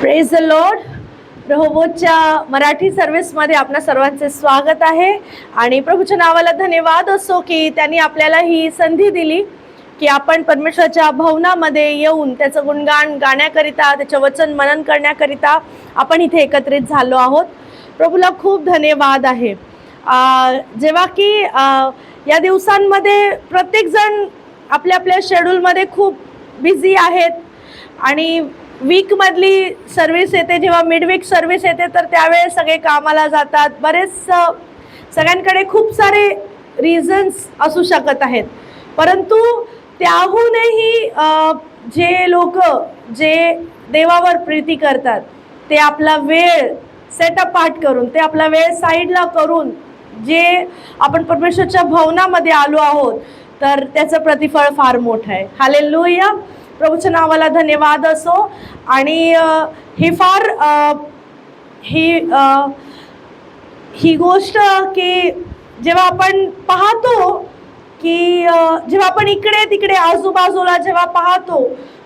Praise the lord. रहोबोतच्या मराठी सर्व्हिसमध्ये आपणा सर्वांचे स्वागत आहे आणि प्रभूच्या नावाला धन्यवाद असो की त्यांनी आपल्याला ही संधी दिली की आपण परमेश्वराच्या भवनामध्ये येऊन त्याचं गुणगान गाण्याकरिता, त्याचं वचन मनन करण्याकरिता आपण इथे एकत्रित झालो आहोत. प्रभूला खूप धन्यवाद आहे. जेव्हा की या दिवसांमध्ये प्रत्येकजण आपल्या आपल्या शेड्यूलमध्ये खूप बिझी आहेत आणि वीकमधली सर्व्हिस येते, जेव्हा मिडवीक सर्व्हिस येते तर त्यावेळेस सगळे कामाला जातात. बरेच सगळ्यांकडे खूप सारे रिझन्स असू शकत आहेत, परंतु त्याहूनही जे लोक जे देवावर प्रीती करतात ते आपला वेळ सेट अपार्ट करून, ते आपला वेळ साईडला करून जे आपण परमेश्वरच्या भवनामध्ये आलो आहोत तर त्याचं प्रतिफळ फार मोठं आहे. हालेलुया. प्रभूच्या नावाला धन्यवाद असो. आणि ही फार ही गोष्ट की जेव्हा आपण पाहतो की जेव्हा आपण इकडे तिकडे आजूबाजूला जेव्हा पाहतो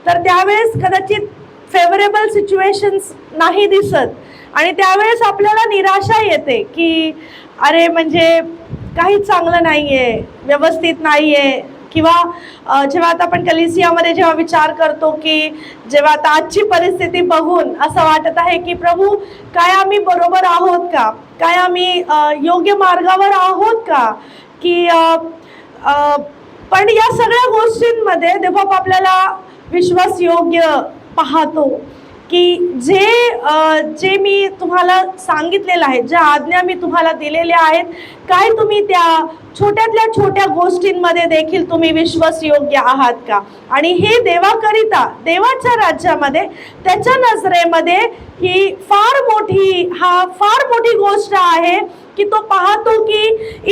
तर त्यावेळेस कदाचित फेवरेबल सिच्युएशन्स नाही दिसत आणि त्यावेळेस आपल्याला निराशा येते की अरे म्हणजे काही चांगलं नाही आहे, व्यवस्थित नाही आहे. किंवा जेव्हा आता आपण कलिसियामध्ये जेव्हा विचार करतो की जेव्हा आता आजची परिस्थिती बघून असं वाटत आहे की प्रभू काय आम्ही बरोबर आहोत का, काय आम्ही योग्य मार्गावर आहोत का, की पण या सगळ्या गोष्टींमध्ये देव आपल्याला विश्वास योग्य पाहतो की जे मी तुम्हाला सांगितलेलं आहे, ज्या आज्ञा मी तुम्हाला दिलेल्या आहेत, काय तुम्ही त्या छोट्यातल्या छोट्या गोष्टींमध्ये देखील तुम्ही विश्वास योग्य आहात का. आणि हे देवाकरिता, देवाच्या राज्यामध्ये त्याच्या नजरेमध्ये ही फार मोठी गोष्ट आहे की तो पाहतो की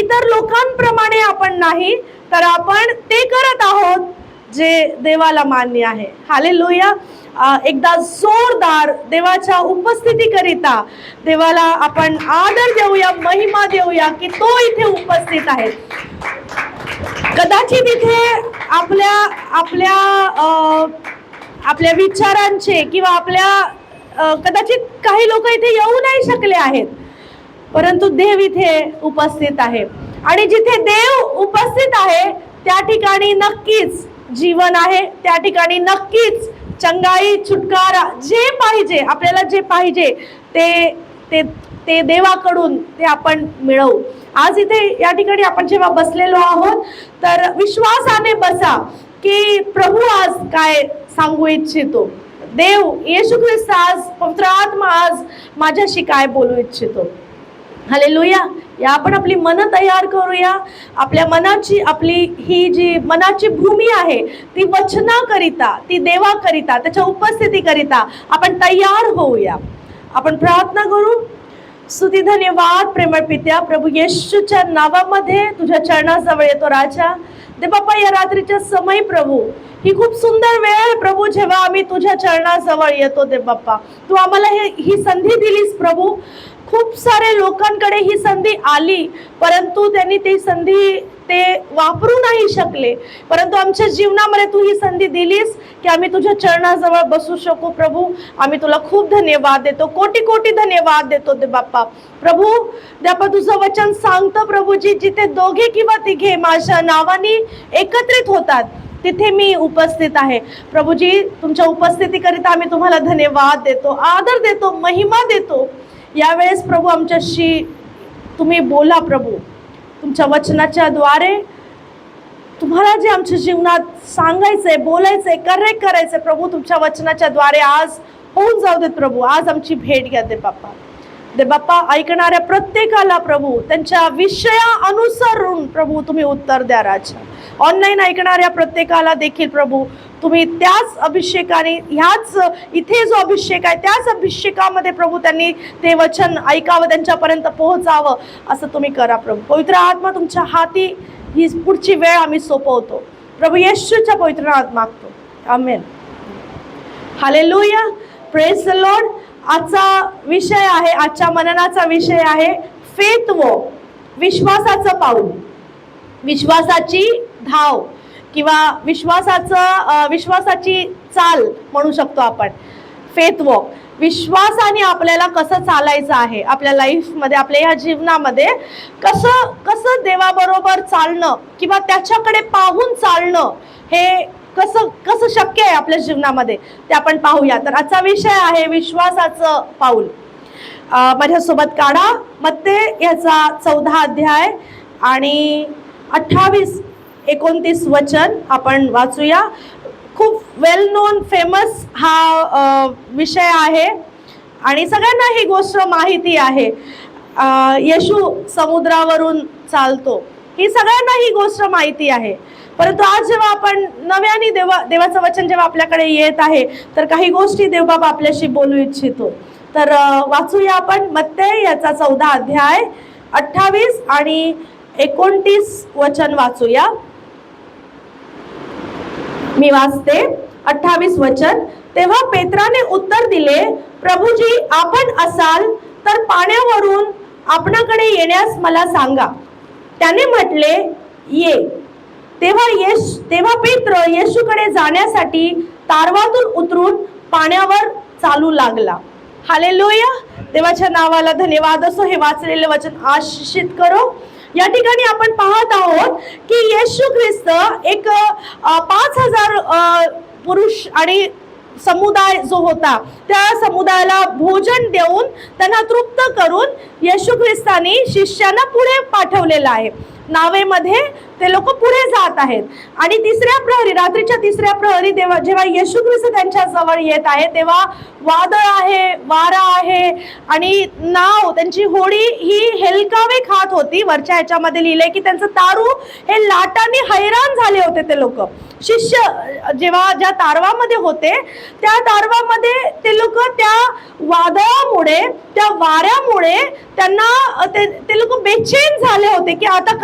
इतर लोकांप्रमाणे आपण नाही तर आपण ते करत आहोत जे देवाला मान्य आहे. हालेलुया. एकदा जोरदार देवाच्या उपस्थितीकरिता देवाला आपण आदर देऊया, महिमा देऊया की तो इथे उपस्थित आहे. कदाचित इथे आपल्या विचारांचे किंवा आपल्या कदाचित काही लोक इथे येऊ नाही शकले आहेत, परंतु देव इथे उपस्थित आहे आणि जिथे देव उपस्थित आहे त्या ठिकाणी नक्कीच जीवन आहे, त्या ठिकाणी नक्कीच चंगाई, छुटकारा, जे पाहिजे आपल्याला, जे पाहिजे ते देवाकडून ते आपण मिळवू. आज इथे या ठिकाणी आपण जेव्हा बसलेलो आहोत तर विश्वासाने बसा की प्रभू आज काय सांगू इच्छितो, देव येशू ख्रिस्त आज, पवित्र आत्मा आज माझ्याशी काय बोलू इच्छितो. हालेलुया. या आपण आपली मनं तयार करूया. आपल्या मनाची, आपली ही जी मनाची भूमी आहे ती वचनाकरिता, ती देवाकरिता, त्याच्या उपस्थितीकरिता आपण तयार होऊया. आपण प्रार्थना करू. स्तुती, धन्यवाद प्रेमळ पित्या, प्रभू येशूच्या नावामध्ये तुझ्या चरणाजवळ येतो राजा. दे बाप्पा या रात्रीच्या समय प्रभू ही खूप सुंदर वेळ आहे प्रभू, जेव्हा आम्ही तुझ्या चरणाजवळ येतो. दे बाप्पा तू आम्हाला ही संधी दिलीस प्रभू. खूप सारे लोकांकडे ही संधी आली परंतु त्यांनी ती संधी ते वापरू नाही शकले, परंतु आमच्या जीवनामध्ये तू ही संधी दिलीस की आम्ही तुझ्या चरणाजवळ बसू शकू. प्रभू आम्ही तुला खूप धन्यवाद देतो, कोटी कोटी धन्यवाद देतो. दे बाप्पा प्रभू, देवा तुझं वचन सांगतं प्रभूजी, जिथे दोघे किंवा तिघे माझ्या नावाने एकत्रित होतात तिथे मी उपस्थित आहे. प्रभूजी तुमच्या उपस्थितीकरिता आम्ही तुम्हाला धन्यवाद देतो, आदर देतो, महिमा देतो. यावेळेस प्रभू आमच्याशी तुम्ही बोला प्रभू, तुमच्या वचनाच्या द्वारे तुम्हाला जे आमच्या जीवनात सांगायचंय, बोलायचंय, करेक्ट करायचंय प्रभू, तुमच्या वचनाच्या द्वारे आज होऊन जाऊ देत प्रभू. आज आमची भेट घ्या दे बाप्पा. दे बाप्पा ऐकणाऱ्या प्रत्येकाला प्रभू त्यांच्या विषयानुसारून प्रभू तुम्ही उत्तर द्या राजा. ऑनलाईन ऐकणाऱ्या प्रत्येकाला देखील प्रभू तुम्ही त्याच अभिषेकाने, ह्याच इथे जो अभिषेक आहे त्याच अभिषेकामध्ये प्रभू त्यांनी ते वचन ऐकावं, त्यांच्यापर्यंत पोहोचावं असं तुम्ही करा प्रभू. पवित्र आत्मा तुमच्या हाती ही पुढची वेळ आम्ही सोपवतो प्रभू येशूच्या पवित्र नावात मागतो. आमेन. हालेलुया. Praise the Lord. आजचा विषय आहे, आजच्या मननाचा विषय आहे फेथ वॉक, विश्वासाचं पाऊल, विश्वासाची धाव किंवा विश्वासाची चाल म्हणू शकतो आपण. फेथ वॉक, विश्वासाने आपल्याला कसं चालायचं आहे आपल्या लाईफमध्ये, आपल्या ह्या जीवनामध्ये कसं कसं देवाबरोबर चालणं किंवा त्याच्याकडे पाहून चालणं हे कसं कसं शक्य आहे आपल्या जीवनामध्ये, ते आपण पाहूया. तर आजचा विषय आहे विश्वासाचं पाऊल. माझ्यासोबत काढा मत्ते याचा 14 अध्याय आणि 28-29 वचन आपण वाचूया. खूप वेल नोन फेमस हा विषय आहे आणि सगळ्यांना ही गोष्ट माहिती आहे. येशू समुद्रावरून चालतो, ही सगळ्यांना ही गोष्ट माहिती आहे. परंतु आज जेव्हा आपण नव्याने देवाचं वचन जेव्हा आपल्याकडे येत आहे, तर काही गोष्टी देवबाबा आपल्याशी बोलू इच्छितो. तर वाचूया आपण मत्ते याचा 14 अध्याय 28 आणि 29 वचन वाचूया. मी वाचते 28 वचन. तेव्हा पेत्राने उत्तर दिले, प्रभूजी, आपण असाल तर पाण्यावरून आपणाकडे येण्यास मला सांगा. त्याने म्हटले, ये. तेव्हा पेत्र येशूकडे जाण्यासाठी तारवातून उतरून पाण्यावर चालू लागला. हालेलुया, देवाच्या नावाला धन्यवाद असो. हे वाचलेले वचन आशीषित करो. या ठिकाणी आपण पाहत आहोत की येशू ख्रिस्त एक 5,000 पुरुष आणि समुदाय जो होता त्या समुदायाला भोजन देऊन त्यांना तृप्त करून येशू ख्रिस्तानी शिष्यांना पुढे पाठवलेलं आहे. नावेमध्ये ते लोक पुढे जात आहेत आणि तिसऱ्या प्रहरी, रात्रीच्या तिसऱ्या प्रहरी जेव्हा येशू ख्रिस्त त्यांच्या जवळ येत आहे, तेव्हा वादळ आहे, वारा आहे आणि नाव त्यांची होडी ही हेलकावे खात होती. वरच्या ह्याच्यामध्ये लिहिलंय की त्यांचं तारू हे लाटांनी हैराण झाले होते. ते लोक शिष्य जेव्हा ज्या तारवामध्ये होते त्या तारवामध्ये ते लोक त्या वादळामुळे, त्या वाऱ्यामुळे त्यांना ते लोक बेचैन झाले होते की आता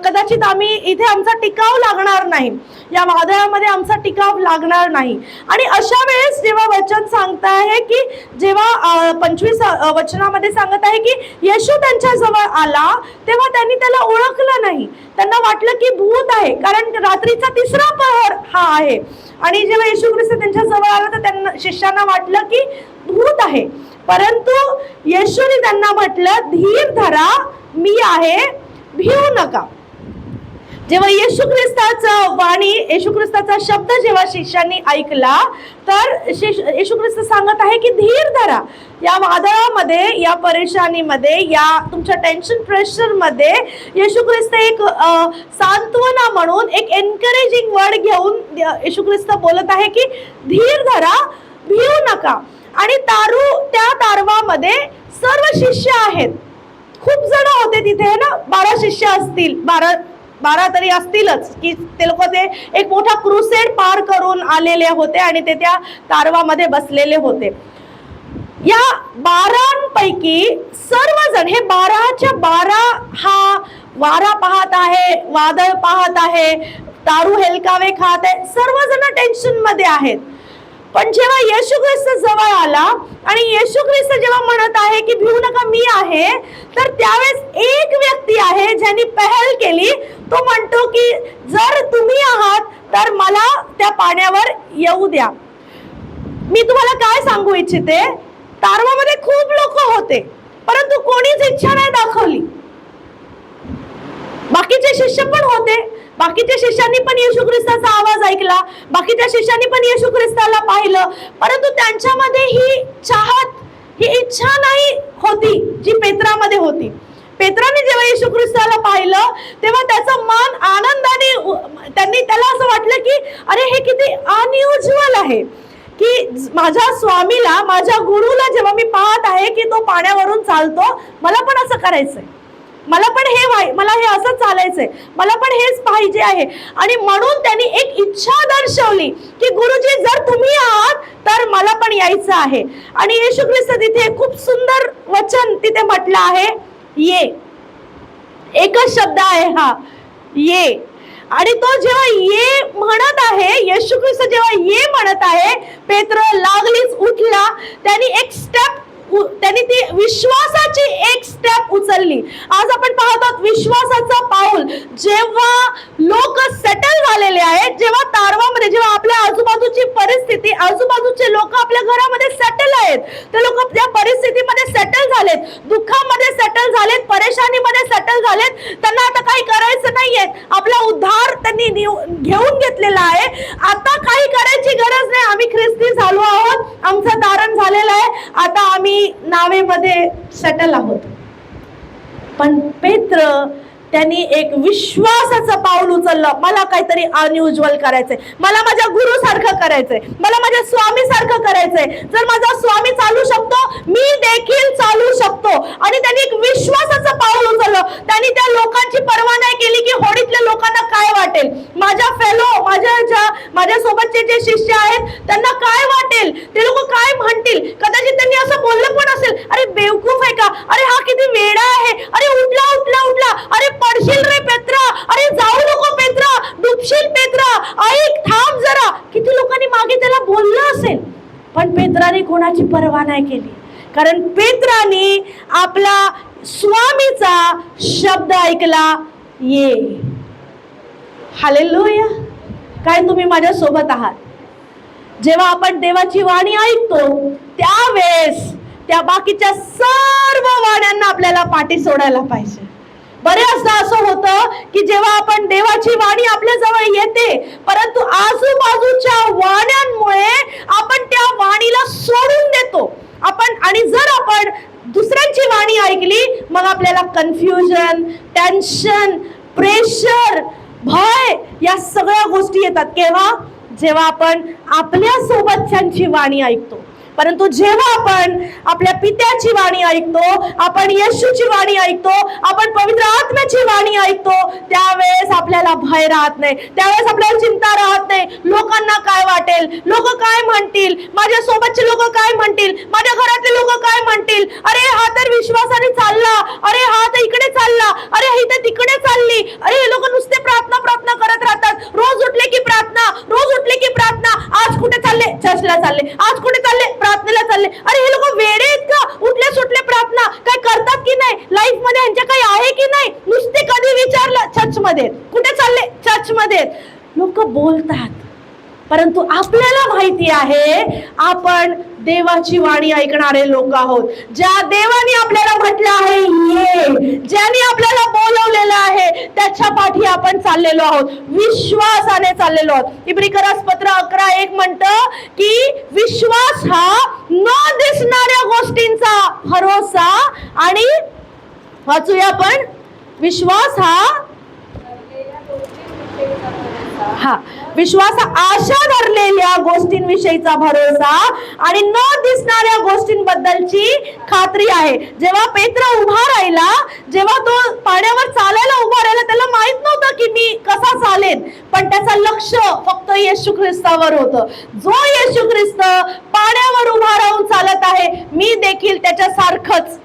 कदाचित आम्ही इथे आमचा टिकाव लागणार नाही, या वादळामध्ये आमचा टिकाव लागणार नाही. आणि अशा वेळेस जेव्हा वचन सांगत आहे की जेव्हा 25 वचनामध्ये सांगत आहे की येशू त्यांच्या जवळ आला, तेव्हा त्यांनी त्याला ओळखलं नाही. त्यांना वाटलं की भूत आहे, कारण रात्रीचा तिसरा प्रहर हा आहे. आणि जेव्हा येशू ख्रिस्त त्यांच्या जवळ आला तर त्यांना, शिष्यांना वाटलं की भूत आहे. परंतु येशूने त्यांना म्हटलं, धीर धरा, मी आहे, भिवू नका. जेव्हा येशू ख्रिस्ताचं वाणी, येशू ख्रिस्ताचा शब्द जेव्हा शिष्यांनी ऐकला तर येशू ख्रिस्त सांगत आहे की धीर धरा. या वादळामध्ये, या परेशानीमध्ये, या तुमच्या टेन्शन प्रेशरमध्ये येशू ख्रिस्त एक सांत्वना म्हणून एक एनकरेजिंग वर्ड घेऊन येशू ख्रिस्त बोलत आहे की धीर धरा, भिवू नका. आणि त्या तारवामध्ये सर्व शिष्य आहेत. खूप जण होते तिथे ना, 12 शिष्य असतील, 12 तरी असतीलच की ते लोक ते एक मोठा क्रुसेड पार करून आलेले होते आणि ते त्या तारवामध्ये बसलेले होते. या 12 पैकी सर्वजण, हे 12च्या 12 हा वारा पाहत आहे, वादळ पाहत आहे, तारू हेलकावे खात आहे, सर्वजण टेन्शन मध्ये आहेत. पण जेव्हा येशू ख्रिस्त जवळ आला आणि येशू ख्रिस्त जेव्हा म्हणत आहे की भिवू नका, मी आहे, तर त्यावेळेस एक व्यक्ती आहे ज्यांनी पहल केली. तो म्हणतो की जर तुम्ही आहात तर मला त्या पाण्यावर येऊ द्या. मी तुम्हाला काय सांगू इच्छिते, तारवामध्ये खूप लोक होते परंतु कोणीच इच्छा नाही दाखवली. बाकीचे शिष्य पण होते, बाकीच्या शिष्यांनी पण येशू ख्रिस्ताचा आवाज ऐकला, बाकीच्या शिष्यांनी पण येशू ख्रिस्ताला पाहिलं, परंतु त्यांच्यामध्ये ही चाहत, ही इच्छा नाही होती जी पेत्रामध्ये होती. पेत्राने जेव्हा येशू ख्रिस्ताला पाहिलं तेव्हा त्याचं मन आनंदाने, त्याला असं वाटलं की अरे हे किती अनयुज्युअल आहे की माझ्या स्वामीला, माझ्या गुरुला जेव्हा मी पाहत आहे की तो पाण्यावरून चालतो, मला पण असं करायचंय, मला पण मला हे असं चालायचंय, मला पण हेच पाहिजे आहे. आणि म्हणून त्यांनी एक इच्छा दर्शवली की गुरुजी जर तुम्ही आहात तर मला पण यायचं आहे. आणि येशू ख्रिस्त तिथे खूप सुंदर वचन तिथे म्हटलं आहे, ये. एकच शब्द आहे हा, ये. आणि तो जेव्हा ये म्हणत आहे, येशू ख्रिस्त जेव्हा ये म्हणत आहे, पेत्र लागलीच उठला, त्यांनी एक स्टेप त्यांनी ती विश्वासाची एक स्टेप उचलली. आज आपण पाहतो विश्वासाचा पाऊल. जेव्हा लोक सेटल झालेले आहेत, जेव्हा तारवामध्ये, जेव्हा आपल्या आजूबाजूची परिस्थिती, आजूबाजूचे लोक आपल्या घरामध्ये सेटल आहेत, ते लोक त्या परिस्थितीमध्ये सेटल झालेत, दुःखामध्ये सेटल झालेत, परेशानीमध्ये सेटल झालेत, त्यांना आता काही करायचं नाहीये, आपला उद्धार त्यांनी घेऊन घेतलेला आहे, आता काही करायची गरज नाही, आम्ही ख्रिस्ती झालो आहोत, आमचं तारण झालेलं आहे, आता आम्ही नावेमध्ये सेटल आहोत. पण पेत्र त्यांनी एक विश्वासाचं पाऊल उचललं. मला काहीतरी अनयुज्युअल करायचंय, मला माझ्या गुरु सारखं करायचंय, मला माझ्या स्वामी सारखं करायचंय. जर माझा स्वामी चालू शकतो, मी देखील चालू शकतो. आणि त्यांनी एक विश्वासाचं पाऊल उचललं. त्यांनी त्या लोकांची पर्वा नाही केली की होडीतल्या लोकांना काय वाटेल, माझ्या फेलो, माझ्या सोबतचे जे शिष्य आहेत त्यांना काय वाटेल, ते लोक काय म्हणतील. कदाचित त्यांनी असं बोललं पण असेल, अरे बेवकूफ आहे का, अरे हा किती वेडा आहे, अरे उठला उठला उठला, अरे पडशील रे पेत्रा, अरे जाऊ नको पेत्रा, डुबशील पेत्रा, ऐक थांब जरा. किती लोकांनी मागे त्याला बोललं असेल, पण पेत्राने कोणाची पर्वा नाही केली. कारण पेत्राने आपला स्वामीचा शब्द ऐकला, ये. हालेलुया. काय तुम्ही माझ्या सोबत आहात? जेव्हा आपण देवाची वाणी ऐकतो त्यावेळेस त्या बाकीच्या सर्व वाण्यांना आपल्याला पाठी सोडायला पाहिजे. बऱ्याचदा असं होतं की जेव्हा आपण देवाची वाणी आपल्या जवळ येते, परंतु आजूबाजूच्या वाण्यांमुळे आपण त्या वाणीला सोडून देतो आपण. आणि जर आपण दुसऱ्यांची वाणी ऐकली, मग आपल्याला कन्फ्युजन, टेन्शन, प्रेशर, भय या सगळ्या गोष्टी येतात. केव्हा? जेव्हा आपण आपल्या सोबतच्यांची वाणी ऐकतो. परंतु जेव्हा आपण आपल्या पित्याची वाणी ऐकतो, आपण येशूची वाणी ऐकतो, आपण पवित्र आत्म्याची वाणी ऐकतो, त्यावेळेस आपल्याला भय राहत नाही, त्यावेळेस आपल्याला चिंता राहत नाही. लोकांना काय वाटेल, लोक काय म्हणतील, माझ्या सोबतचे लोक काय म्हणतील, माझ्या घरातले लोक काय म्हणतील, अरे हा तर विश्वासाने चालला, अरे हा तर इकडे चालला, अरे ही तर तिकडे चालली, अरे हे लोक नुसते प्रार्थना प्रार्थना करत राहतात, रोज उठले की प्रार्थना, रोज उठले की प्रार्थना, आज कुठे चालले, चर्चला चालले, आज कुठे चालले, प्रार्थनेला चालले. अरे हे लोक वेडे आहेत का, उठले सुटले प्रार्थना काय करतात की नाही, लाईफ मध्ये यांच्या काही आहे की नाही, नुसते कधी विचारलं चर्च मध्ये, कुठे चालले, चर्च मध्ये. लोक बोलतात, परंतु आपल्याला माहिती आहे आपण देवाची वाणी ऐकणारे लोक आहोत. ज्या देवाने आपल्याला म्हटलं आहे ये, ज्याने आपल्याला बोलवलेलं आहे त्याच्या पाठी आपण चाललेलो आहोत, विश्वासाने चाललेलो आहोत. इब्रिकरास पत्र 11:1 म्हणतं की विश्वास हा न दिसणाऱ्या गोष्टींचा भरोसा, आणि वाचूया आपण, विश्वास विश्वास आशा धरलेल्या गोष्टींविषयीचा भरोसा आणि न दिसणाऱ्या गोष्टींबद्दलची खात्री आहे. जेव्हा पेत्र उभा राहिला, जेव्हा तो पाण्यावर चालायला उभा राहिला, त्याला माहित नव्हतं की मी कसा चालेन, पण त्याचं लक्ष फक्त येशू ख्रिस्तावर होतं. जो येशू ख्रिस्त पाण्यावर उभा राहून चालत आहे, मी देखील त्याच्यासारखंच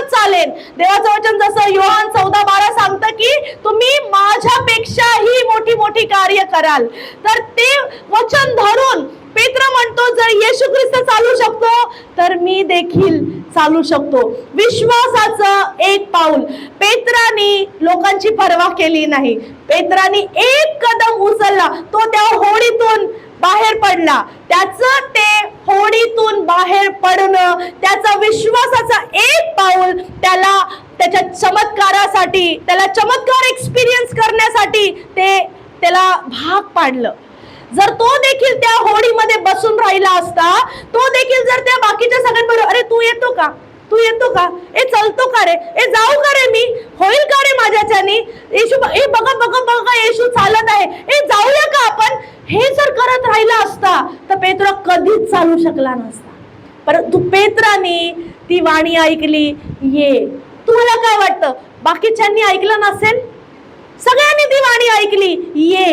चालेन. देवाचं वचन जसं योहान 14:12 सांगतं की तुम्ही माझ्यापेक्षाही मोठी मोठी कार्य कराल. तर ते वचन धरून पेत्र म्हणतो, जर येशू ख्रिस्त चालू शकतो तर मी देखील चालू शकतो. विश्वासाचं एक पाऊल. पेत्राने लोकांची पर्वा केली नाही, पेत्राने एक कदम उचलला, तो त्या होडीतून बाहेर पडला. त्याचं ते होडीतून बाहेर पडणं, त्याचा विश्वासाचा एक पाऊल त्याला त्याच्या चमत्कारासाठी, त्याला चमत्कार एक्सपिरियन्स करण्यासाठी त्याला भाग पाडलं. जर तो देखील त्या होडीमध्ये बसून राहिला असता, तो देखील जर त्या बाकीच्या सगळ्यांबरोबर, अरे तू येतो का, तू येतो का, ए चलतो का रे, ए जाऊ का रे, मी होईल का रे माझ्याच्यानी, येशू ए बघा बघा बघा येशू चालत आहे, ए जाऊया का आपण, हे जर करत राहिला असता तर पेत्र कधीच चालू शकला नसता. परंतु पेत्राने ती वाणी ऐकली, ये. तुम्हाला काय वाटतं, बाकीच्यांनी ऐकलं नसेल? सगळ्यांनी ती वाणी ऐकली, ये.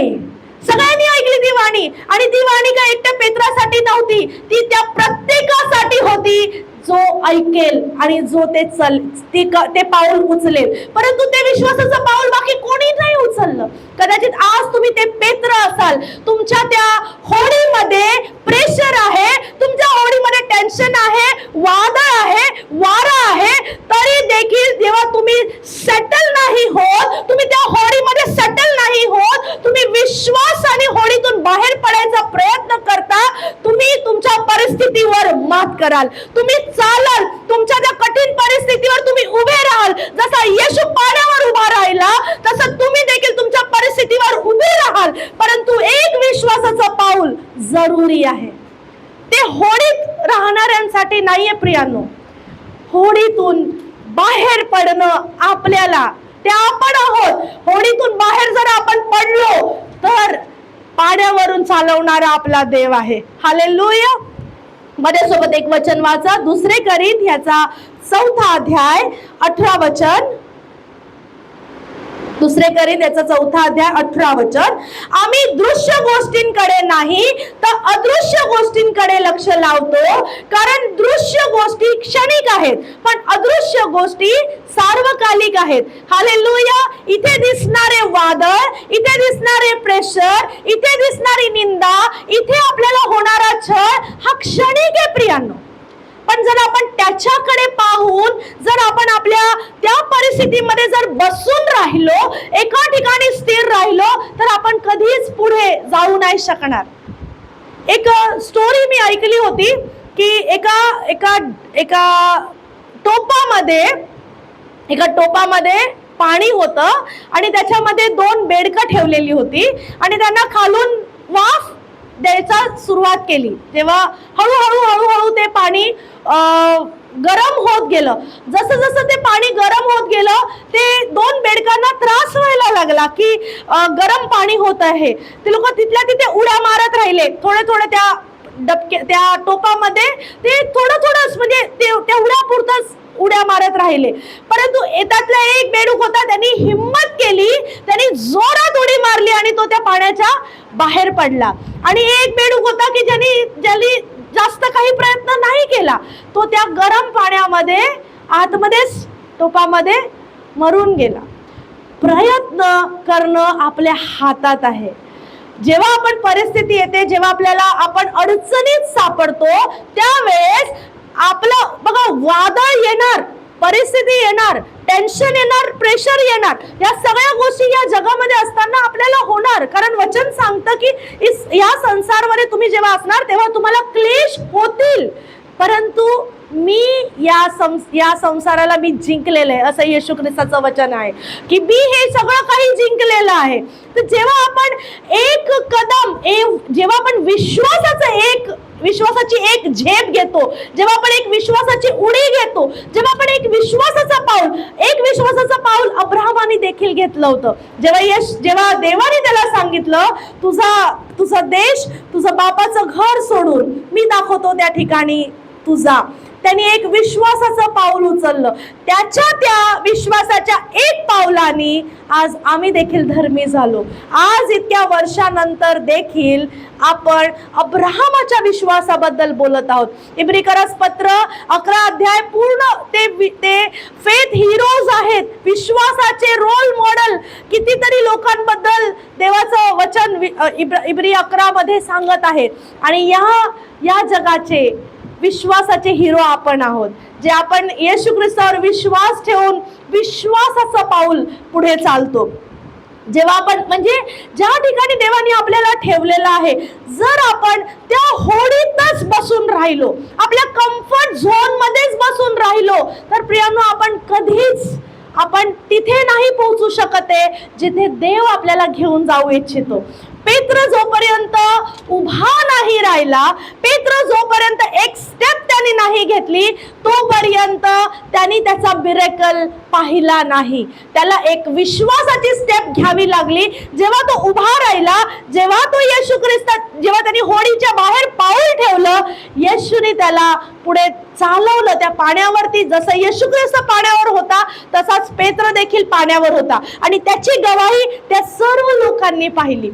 सगळ्यांनी ऐकली ती वाणी, आणि ती वाणी काय एकट्या पेत्रासाठी नव्हती, ती त्या प्रत्येकासाठी होती जो ऐकेल आणि जो ते पाऊल उचलेल. परंतु ते विश्वासाचं पाऊल बाकी कोणी नाही उचललं. कदाचित आज तुम्ही ते पेत्र असाल, तुमच्या त्या होडीमध्ये प्रेशर आहे, तुमच्या होडीमध्ये टेन्शन आहे, वादळ आहे, वारा आहे, तरी देखील जेव्हा तुम्ही सेटल नाही होत, तुम्ही त्या होडीमध्ये सेटल नाही होत, तुम्ही विश्वासाने होडीतून बाहेर पडायचा प्रयत्न करता, तुम्ही तुमच्या परिस्थितीवर मात कराल, तुम्ही चालाल, तुमच्या त्या कठीण परिस्थितीवर तुम्ही उभे राहाल. जसा येशू पाण्यावर उभा राहिला तसं तुम्ही देखील तुमच्या परिस्थितीवर उभे राहाल. परंतु एक विश्वासाचं पाऊल जरुरी आहे. ते होडीत राहणाऱ्यांसाठी नाहीये प्रियांनो. होडीतून बाहेर पडणं आपल्याला, ते आपण आहोत. होडीतून बाहेर जर आपण पडलो तर पाण्यावरून चालवणारा आपला देव आहे. हालेलुया. माझ्यासोबत एक वचन वाचा, 2 करिंथ याचा 4 अध्याय 18 वचन. 2 करिंथ याचा 4 अध्याय 18 वचन. आम्ही दृश्य गोष्टींकडे नाही तर अदृश्य गोष्टींकडे लक्ष लावतो, कारण दृश्य गोष्टी क्षणिक आहेत पण अदृश्य गोष्टी सार्वकालिक आहेत. हालेलुया. इथे दिसणारे वादळ, इथे दिसणारे प्रेशर, इथे दिसणारी निंदा, इथे आपल्याला होणारा छळ हा क्षणिक आहे प्रियांनो. पण जर आपण त्याच्याकडे पाहून जर आपण आपल्या त्या परिस्थितीमध्ये जर बसून राहिलो, एका ठिकाणी स्थिर राहिलो, तर आपण कधीच पुढे जाऊ नाही शकणार. एक स्टोरी मी ऐकली होती की एका टोपामध्ये पाणी होतं आणि त्याच्यामध्ये 2 बेडकं ठेवलेली होती आणि त्यांना खालून वाफ द्यायचा सुरुवात केली. तेव्हा हळूहळू ते पाणी गरम होत गेलं. जसं जसं ते पाणी गरम होत गेलं, ते 2 बेडकांना त्रास व्हायला लागला की गरम पाणी होत आहे. ते लोक तिथल्या तिथे उड्या मारत राहिले. थोडे त्या टोपामध्ये ते थोडंच म्हणजे तेवढ्या पुरतच उड्या मारत राहिले. परंतु त्यातला एक बेडूक होता, त्यांनी हिम्मत केली, त्यांनी जोरात उडी मारली आणि तो त्या पाण्याच्या बाहेर पडला. आणि एक बेडूक होता की ज्यांनी जास्त काही प्रयत्न नाही केला, तो त्या गरम पाण्यामध्ये आतमध्येच टोपामध्ये मरून गेला. प्रयत्न करणं आपल्या हातात आहे. जेव्हा आपण परिस्थिती येते, जेव्हा आपण अडचणीत सापडतो, त्यावेळेस आपलं बघा, वादळ येणार, परिस्थिती येणार, टेन्शन येणार, प्रेशर येणार, या सगळ्या गोष्टी या जगामध्ये असताना आपल्याला होणार. कारण वचन सांगतं की या संसारामध्ये तुम्ही जेव्हा असणार तेव्हा तुम्हाला क्लेश होतील, परंतु मी या संसाराला मी जिंकलेलं आहे, असं येशू ख्रिस्ताचं वचन आहे की मी हे सगळं काही जिंकलेलं आहे. तर जेव्हा आपण एक कदम, जेव्हा आपण विश्वासाची एक झेप घेतो, जेव्हा आपण एक विश्वासाची उडी घेतो, जेव्हा आपण एक विश्वासाचं पाऊल अब्राहमाने देखील घेतलं होतं. जेव्हा देवाने त्याला सांगितलं, तुझा देश, तुझं बापाचं घर सोडून मी दाखवतो त्या ठिकाणी तू जा, त्यांनी एक विश्वासाचं पाऊल उचललं. त्या विश्वासाच्या एक पावलाने आज आम्ही देखील धर्मी झालो. आज इतक्या वर्षानंतर देखील आपण अब्राहमाच्या विश्वासाबद्दल बोलत आहोत. इब्रिकरास पत्र 11 अध्याय पूर्ण ते फेथ हिरोज आहेत, विश्वासाचे रोल मॉडेल. कितीतरी लोकांबद्दल देवाचं वचन इब्री 11 मध्ये सांगत आहेत. आणि या जगाचे विश्वासाचे हिरो आपण आहोत, जे आपण येशू ख्रिस्तावर विश्वास ठेवून विश्वासाचं पाऊल पुढे चालतो. जेव्हा आपण म्हणजे ज्या ठिकाणी देवाने आपल्याला ठेवलेलं आहे, जर आपण त्या होडीतच बसून राहिलो, आपल्या कम्फर्ट झोन मध्येच बसून राहिलो, तर प्रियांनो आपण तिथे नाही पोहोचू शकत आहे जिथे देव आपल्याला घेऊन जाऊ इच्छितो. पेत्र जोपर्यंत उभा नाही राहिला, पेत्र जोपर्यंत एक स्टेप त्यांनी नाही घेतली, तोपर्यंत त्यांनी त्याचा मिरेकल पाहिला नाही. त्याला एक विश्वासाची स्टेप घ्यावी लागली. जेव्हा तो उभा राहिला, जेव्हा तो येशू ख्रिस्त, जेव्हा त्यांनी होडीच्या बाहेर पाऊल ठेवलं, येशूने त्याला पुढे चालवलं त्या पाण्यावरती. जसं येशू ख्रिस्त पाण्यावर होता, तसाच पेत्र देखील पाण्यावर होता. आणि त्याची गवाही त्या सर्व लोकांनी पाहिली.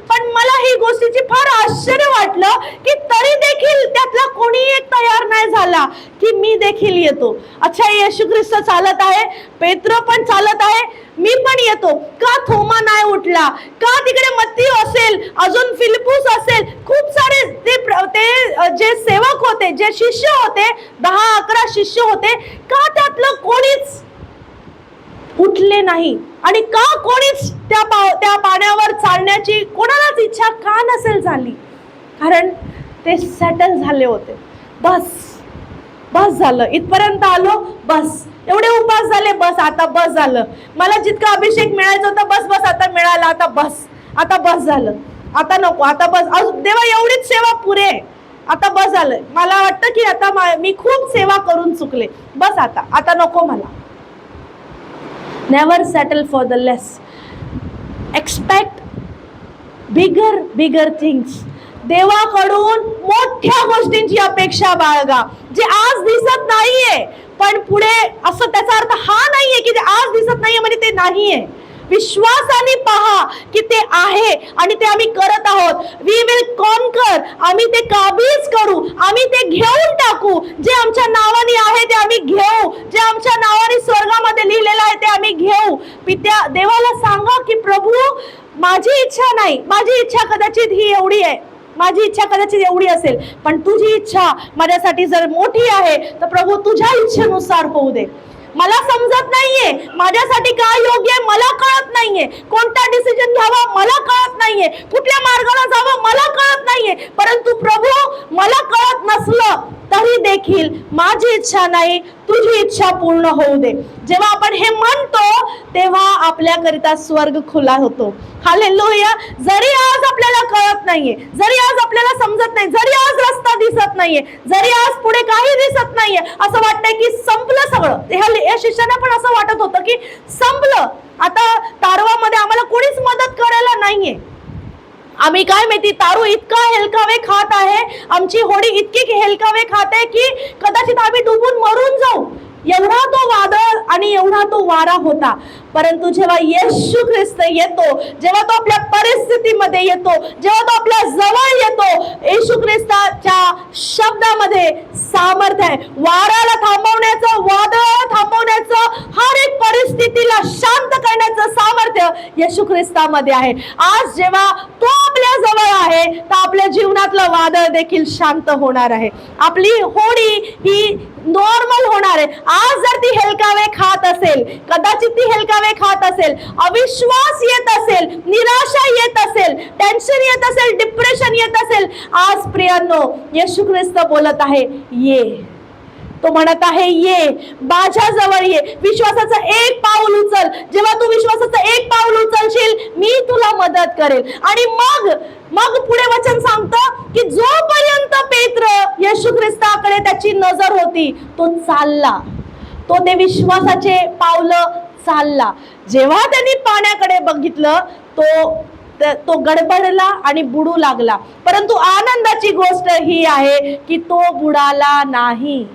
पण मला ही गोष्टीची फार आश्चर्य वाटलं की तरी देखील त्यातला कोणी एक तयार नाही झाला की मी देखील येतो. अच्छा, येशू ख्रिस्त चालत आहे, पेत्र पण चालत आहे, मी पण येतो. का थोमा नाही उठला? का तिकडे मत्ती असेल, अजून फिलिपुस असेल, खूप सारे ते जे सेवक होते, जे शिष्य होते, 10-11 शिष्य होते, का त्यातलं कोणीच उठले नाही? आणि का कोणीच त्या पाण्यावर चालण्याची कोणालाच इच्छा का नसेल झाली? कारण ते सेटल झाले होते. बस झालं, इथपर्यंत आलो, बस एवढे उपास झाले, बस आता बस झालं, मला जितका अभिषेक मिळायचा होता बस आता मिळाला, आता बस झालं, आता नको, आता बस, देवा एवढीच सेवा पुरे, आता बस झालं, मला वाटतं की आता मी खूप सेवा करून चुकले, बस आता नको मला. Never settle for the less. Expect bigger things. देवाकडून मोठ्या गोष्टींची अपेक्षा बाळगा, जे आज दिसत नाहीये, पण पुढे असं त्याचा अर्थ हा नाहीये की ते आज दिसत नाहीये म्हणजे ते नाहीये. विश्वासाने पहा की ते आहे आणि ते आम्ही करत आहोत. We will conquer. आम्ही ते काबीज करू, आम्ही ते घेऊन टाकू. जे आमच्या नावाने आहे ते आम्ही घेऊ, जे आमच्या नावाने स्वर्गामध्ये लिहिलेलं आहे ते आम्ही घेऊ. पित्या, देवाला सांगा की प्रभू, माझी इच्छा नाही, माझी इच्छा कदाचित ही एवढी आहे, माझी इच्छा कदाचित एवढी असेल, पण तुझी इच्छा माझ्यासाठी जर मोठी आहे तर प्रभू तुझ्या इच्छेनुसार होऊ दे. मला समजत नाहीये माझ्यासाठी काय योग्य आहे, मला कळत नाहीये, कोणता डिसिजन घ्यावा मला कळत नाहीये, कुठल्या मार्गाला जावं मला कळत नाहीये, परंतु प्रभू मला कळत नसलं तरी देखील माझी इच्छा नाही, तुझी इच्छा पूर्ण होऊ दे. जेव्हा आपण हे म्हणतो तेव्हा आपल्याकरिता स्वर्ग खुला होतो. हालेलुया. जरी आज आपल्याला कळत नाहीये, जरी आज आपल्याला समजत नाही, जरी आज रस्ता दिसत नाहीये, जरी आज पुढे काही दिसत नाहीये, असं वाटतंय की संपलं सगळं. या शिष्याला पण असं वाटत होतं की संपलं, आता तारवामध्ये आम्हाला कोणीच मदत करायला नाहीये, आम्ही काय माहिती तारू इतका हेलकावे खात आहे, आमची होडी इतकी हेलकावे खात आहे की कदाचित आम्ही डुबून मरून जाऊ. एवढा तो वादळ आणि एवढा तो वारा होता. परंतु जेव्हा येशू ख्रिस्त येतो, जेव्हा तो आपल्या परिस्थितीमध्ये येतो, जेव्हा तो आपल्या जवळ येतो, येशू ख्रिस्ताच्या शब्दामध्ये सामर्थ्य आहे. वाऱ्याला थांबवण्याचं, वादळ थांबवण्याचं, हर एक परिस्थितीला शांत करण्याचं सामर्थ्य येशू ख्रिस्तामध्ये आहे. आज जेव्हा तो आपल्या जवळ आहे तर आपल्या जीवनातलं वादळ देखील शांत होणार आहे. आपली होडी ही नॉर्मल होणार आहे. आज जर ती हेलकावे खात असेल, कदाचित ती हेलकावे खात असेल, अविश्वास येत असेल, निराशा येत असेल, टेन्शन येत असेल, डिप्रेशन येत असेल, आज प्रियांनो येशू ख्रिस्त बोलत आहे, ये. तो म्हणत आहे, ये माझ्या जवळ ये, विश्वासाचं एक पाऊल उचल. जेव्हा तू विश्वासाचं एक पाऊल उचलशील मी तुला मदत करेल. आणि मग पुढे वचन सांगतं की जोपर्यंत पेत्र येशू ख्रिस्ताकडे त्याची नजर होती तो चालला, तो ते विश्वासाचे पावलं चालला. जेव्हा त्यांनी पाण्याकडे बघितलं तो गडबडला आणि बुडू लागला. परंतु आनंदाची गोष्ट ही आहे की तो बुडाला नाही.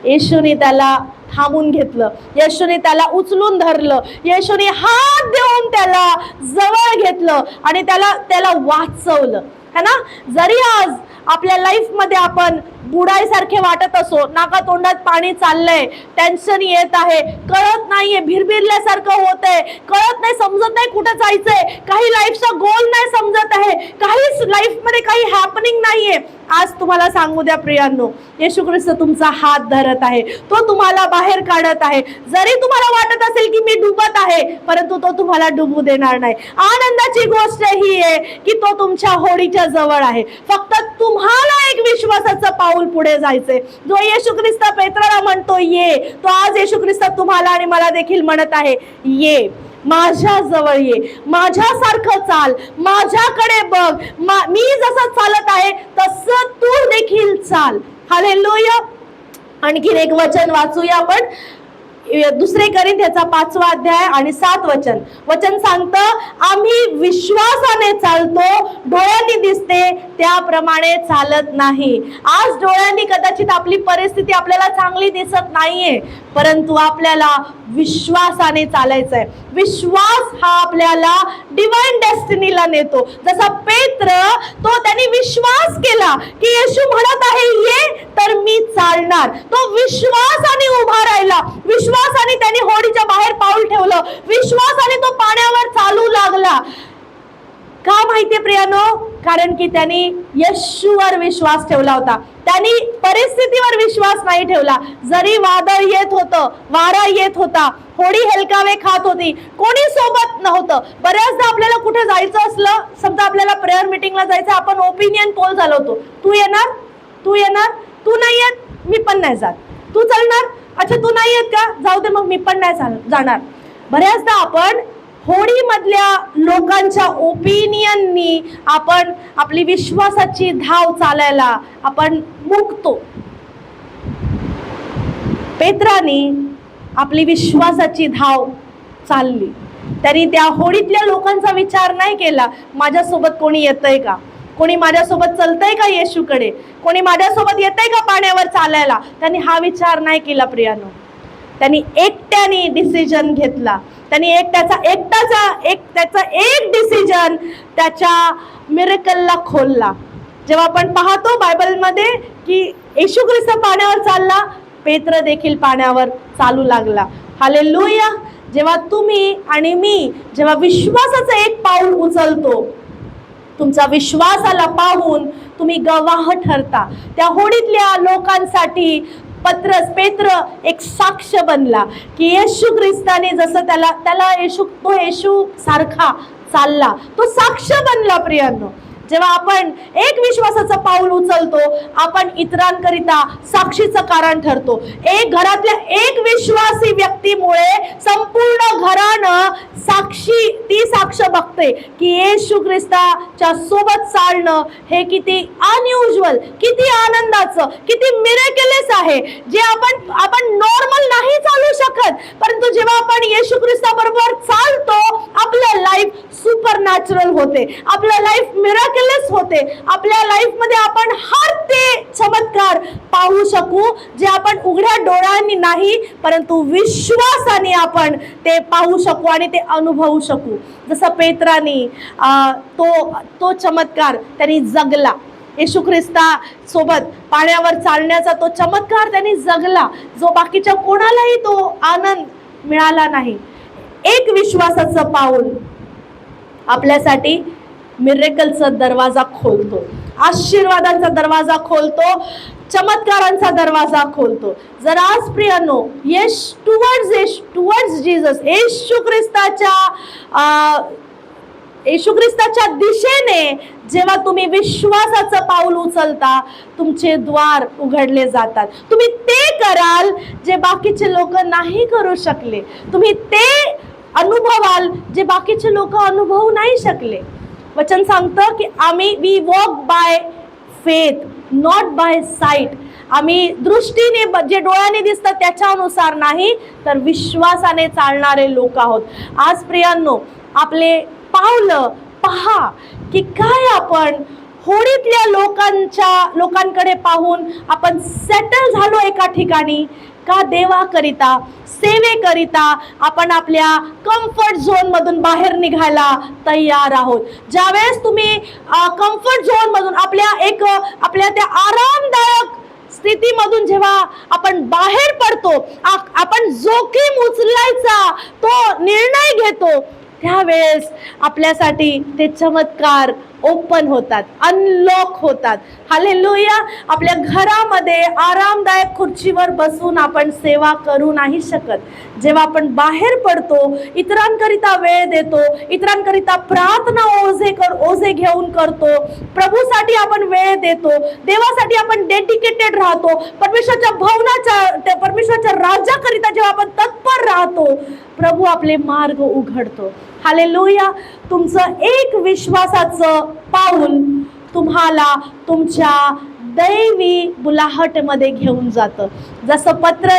येशूने त्याला थांबून घेतलं, येशूने त्याला उचलून धरलं, येशूने हात देऊन त्याला जवळ घेतलं आणि त्याला वाचवलं, है ना. जरी आज आपल्या लाईफ मध्ये आपण बुडायसारखे वाटत असो, नाका तोंडात पाणी चाललंय, टेन्शन येत आहे, कळत नाहीये, भिरभिरल्यासारखं होतंय, कळत नाही, समजत नाही कुठं जायचंय, काही लाईफचा गोल नाही समजत आहे, काहीच लाईफ मध्ये काही हॅपनिंग नाहीये, आज तुम्हाला सांगू द्या प्रियांनो, येशू ख्रिस्त तुमचा हात धरत आहे, तो तुम्हाला बाहेर काढत आहे. जरी तुम्हाला वाटत असेल की मी डुबत आहे, परंतु तो तुम्हाला डुबू देणार नाही. आनंदाची गोष्ट ही आहे की तो तुमच्या होडीच्या जवळ आहे. फक्त तुम्हाला एक विश्वासाचं पाऊल पुढे जायचंय. जो येशू ख्रिस्त पेत्राला म्हणतो ये, तो आज येशू ख्रिस्त तुम्हाला आणि मला देखील म्हणत आहे, ये माझ्या जवळ ये, माझ्यासारखं चाल, माझ्याकडे बघ, मी जसं चालत आहे तसं तू देखील चाल. हालेलुया. आणखीन एक वचन वाचूया आपण, 2 कोरिंथ्याचा 5वा अध्याय आणि 7 वचन. वचन सांगतं, आम्ही विश्वासाने चालतो, डोळ्यांनी दिसते त्याप्रमाणे चालत नाही. आज डोळ्यांनी कदाचित आपली परिस्थिती आपल्याला चांगली दिसत नाहीये, परंतु आपल्याला विश्वासाने चालायचंय. विश्वास हा आपल्याला डिवाइन डेस्टिनीला नेतो. जसा पेत्र त्यांनी विश्वास केला की येशू म्हणत आहे ये, तर मी चालणार. तो विश्वासाने उभा राहिला, विश्वासाने त्याने होडीच्या बाहेर पाऊल ठेवलं, विश्वासाने तो पाण्यावर चालू लागला. का माहितीये प्रियानो, कारण की त्यांनी येशूवर विश्वास ठेवला होता. त्यांनी परिस्थितीवर विश्वास नाही ठेवला. जरी वादळ येत होतं, वारा येत होता, होडी हेलकावे खात होती, कोणी सोबत नव्हतं. बऱ्याचदा आपल्याला कुठे जायचं असलं, समजा आपल्याला प्रेयर मीटिंगला जायचं, आपण ओपिनियन पोल चालवतो. तू येणार, तू येणार, तू नाही येत, मी पण नाही जात. तू चालणार, अच्छा तू नाही येत का, जाऊ दे मग मी पण नाही जाणार. बऱ्याचदा आपण होडीमधल्या लोकांच्या ओपिनियननी आपण आपली विश्वासाची धाव चालायला आपण मुकतो. पेत्रानी आपली विश्वासाची धाव चालली. त्यांनी त्या होडीतल्या लोकांचा विचार नाही केला, माझ्यासोबत कोणी येतंय का, कोणी माझ्यासोबत चलतंय का येशूकडे, कोणी माझ्यासोबत येतंय का पाण्यावर चालायला. त्यांनी हा विचार नाही केला प्रियानो. त्यांनी एकट्याने डिसिजन घेतला. त्यांनी त्याचा एक डिसिजन त्याच्या मिरेकलला खोलला. जेव्हा आपण पाहतो बायबलमध्ये की येशू ख्रिस्त पाण्यावर चालला, पेत्र देखील पाण्यावर चालू लागला. हालेलुया. जेव्हा तुम्ही आणि मी जेव्हा विश्वासाचं एक पाऊल उचलतो, तुमचा विश्वासाला पाहून तुम्ही गवाह ठरता. त्या होडीतल्या लोकांसाठी पेत्र एक साक्ष बनला की येशू ख्रिस्ताने जसं त्याला येशू सारखा चालला, तो साक्ष बनला. प्रियांनो, जेव्हा आपण एक विश्वासाचं पाऊल उचलतो, आपण इतरांकरिता साक्षीचं कारण ठरतो. घरातल्या एक विश्वासी व्यक्तीमुळे संपूर्ण घरानं ती साक्ष बघते की येशू ख्रिस्ताच्या सोबत चालणं हे किती अनयुज्युअल, किती आनंदाचं, किती मिरेकलेस आहे, जे आपण नॉर्मल नाही चालू शकत. परंतु जेव्हा आपण येशू ख्रिस्ताबरोबर चालतो, आपलं लाईफ सुपरनॅचरल होते, आपलं लाईफ मिरेकलेस होते. आपल्या लाईफ मध्ये आपण हर ते चमत्कार पाहू शकू जे आपण उघड्या डोळ्यांनी नाही, परंतु विश्वासाने आपण ते पाहू शकू आणि ते अनुभवू शकू. जसं पेत्रानी तो चमत्कार त्यांनी जगला. येशू ख्रिस्ता सोबत पाण्यावर चालण्याचा तो चमत्कार त्यांनी जगला, जो बाकीच्या कोणालाही तो आनंद मिळाला नाही. एक विश्वासाचं पाऊल आपल्यासाठी मिरेकलचा दरवाजा खोलतो, आशीर्वादांचा दरवाजा खोलतो, चमत्कारांचा दरवाजा खोलतो. जर आज प्रियांनो टुवर्ड्स जीसस, येशू ख्रिस्ताच्या दिशेने जेव्हा तुम्ही विश्वासाचं पाऊल उचलता, तुमचे द्वार उघडले जातात. तुम्ही ते कराल जे बाकीचे लोक नाही करू शकले. तुम्ही ते अनुभवाल जे बाकीचे लोक अनुभवू नाही शकले. वचन सांगतं की we walk by faith not by sight. आम्ही दृष्टीने जे डोळ्याने दिसतं त्याच्यानुसार नाही, तर विश्वासाने चालणारे लोक आहोत. आज प्रियांनो, आपले पावलं पहा की काय आपण होडीतल्या लोकांकडे पाहून आपण सेटल झालो एका ठिकाणी का देवाकरिता, सेवेकरिता आपण आपल्या कम्फर्ट झोन मधून बाहेर निघायला तयार आहोत. ज्यावेळेस तुम्ही कम्फर्ट झोन मधून आपल्या त्या आरामदायक स्थितीमधून जेव्हा आपण बाहेर पडतो, आपण जोखीम उचलायचा तो निर्णय घेतो, त्यावेळेस आपल्यासाठी ते चमत्कार ओपन होतात, अनलॉक होतात. हालेलुया. आपल्या घरामध्ये आरामदायक खुर्चीवर बसून आपण सेवा करू नाही शकत. जेव्हा आपण बाहेर पडतो, इतरांकरिता वेळ देतो, इतरांकरिता प्रार्थना ओझे घेऊन करतो, प्रभूसाठी आपण वेळ देतो, देवासाठी आपण डेडिकेटेड राहतो, परमेश्वराच्या राज्याकरिता जेव्हा आपण तत्पर राहतो, प्रभू आपले मार्ग उघडतो. हालेलुया. तुमचं एक विश्वासाचं पाऊल तुम्हाला तुमच्या दैवी बुलाहटमध्ये घेऊन जातं. जसं पेत्र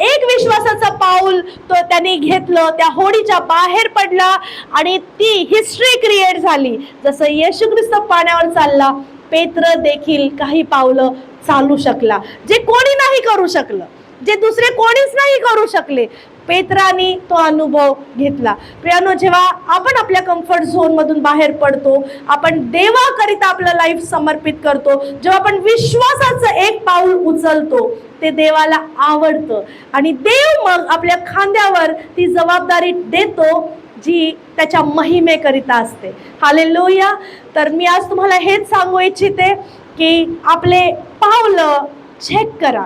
एक विश्वासाचं पाऊल त्यांनी घेतलं, त्या होडीच्या बाहेर पडला आणि ती हिस्ट्री क्रिएट झाली. जसं येशू ख्रिस्त पाण्यावर चालला, पेत्र देखील काही पावलं चालू शकला जे कोणी नाही करू शकलं, जे दुसरे कोणीच नाही करू शकले. पेत्रानी तो अनुभव घेतला. प्रियांनो, जेव्हा आपण आपल्या कम्फर्ट झोन मधून बाहेर पडतो, आपण देवाकरिता आपलं लाईफ समर्पित करतो, जेव्हा आपण विश्वासाचं एक पाऊल उचलतो, ते देवाला आवडतं आणि देव मग आपल्या खांद्यावर ती जबाबदारी देतो जी त्याच्या महिमेकरिता असते. हालेलुया. तर मी आज तुम्हाला हेच सांगू इच्छिते की आपले पावलं चेक करा.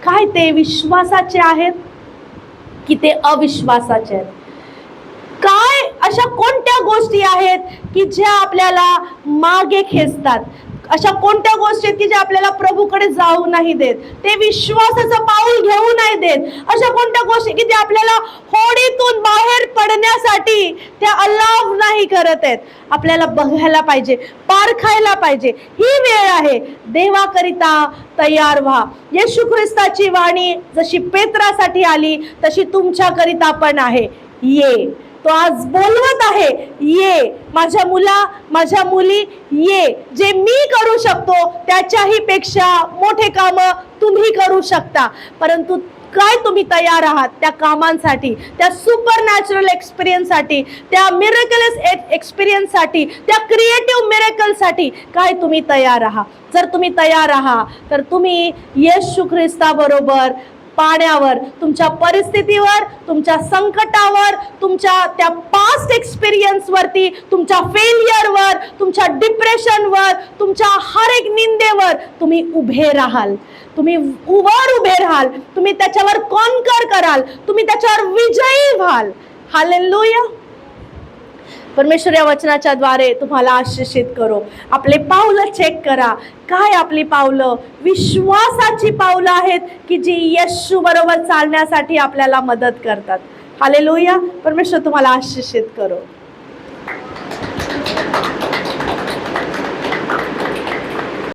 काय ते विश्वासाचे आहेत की ते अविश्वासाचे आहेत? काय अशा कोणत्या गोष्टी आहेत की ज्या आपल्याला मागे खेचतात? अशा कोणत्या गोष्टी आहेत की ज्या आपल्याला प्रभूकडे जाऊ नाही देत, ते विश्वासाचं पाऊल घेऊ नाही देत? अशा कोणत्या गोष्टी की ज्या आपल्याला होडीतून बाहेर पडण्यासाठी त्या अलाव नाही करत आहेत? आपल्याला बघायला पाहिजे, पारखायला पाहिजे. ही वेळ आहे, देवाकरिता तयार व्हा. येशू ख्रिस्ताची वाणी जशी पेत्रासाठी आली तशी तुमच्याकरिता पण आहे. ये. तो आज बोलवत आहे, ये माझ्या मुला, माझ्या मुली, ये. जे मी करू शकतो त्याच्याही पेक्षा मोठे काम तुम्ही करू शकता. परंतु काय तुम्ही तयार आहात त्या कामांसाठी, त्या सुपरनॅचरल एक्सपिरियन्ससाठी, त्या मिरेकलस एक्सपिरियन्ससाठी, त्या क्रिएटिव्ह मिरेकलसाठी काय तुम्ही तयार आहात? जर तुम्ही तयार आहात तर तुम्ही येशू ख्रिस्ताबरोबर पाण्यावर, तुमच्या परिस्थितीवर, तुमच्या संकटावर, तुमच्या त्या पास्ट एक्सपिरियन्सवरती, तुमच्या फेलियरवर, तुमच्या डिप्रेशनवर, तुमच्या हर एक निंदेवर तुम्ही उभे राहाल. तुम्ही वर उभे राहाल. तुम्ही त्याच्यावर कॉन्कर कराल. तुम्ही त्याच्यावर विजयी व्हाल. हालेलुया. परमेश्वर या वचनाच्या द्वारे तुम्हाला आशीषित करो. आपले पावलं चेक करा. काय आपली पावलं विश्वासाची पावलं आहेत की जी येशू बरोबर चालण्यासाठी आपल्याला मदत करतात? हालेलुया. परमेश्वर तुम्हाला आशीषित करो.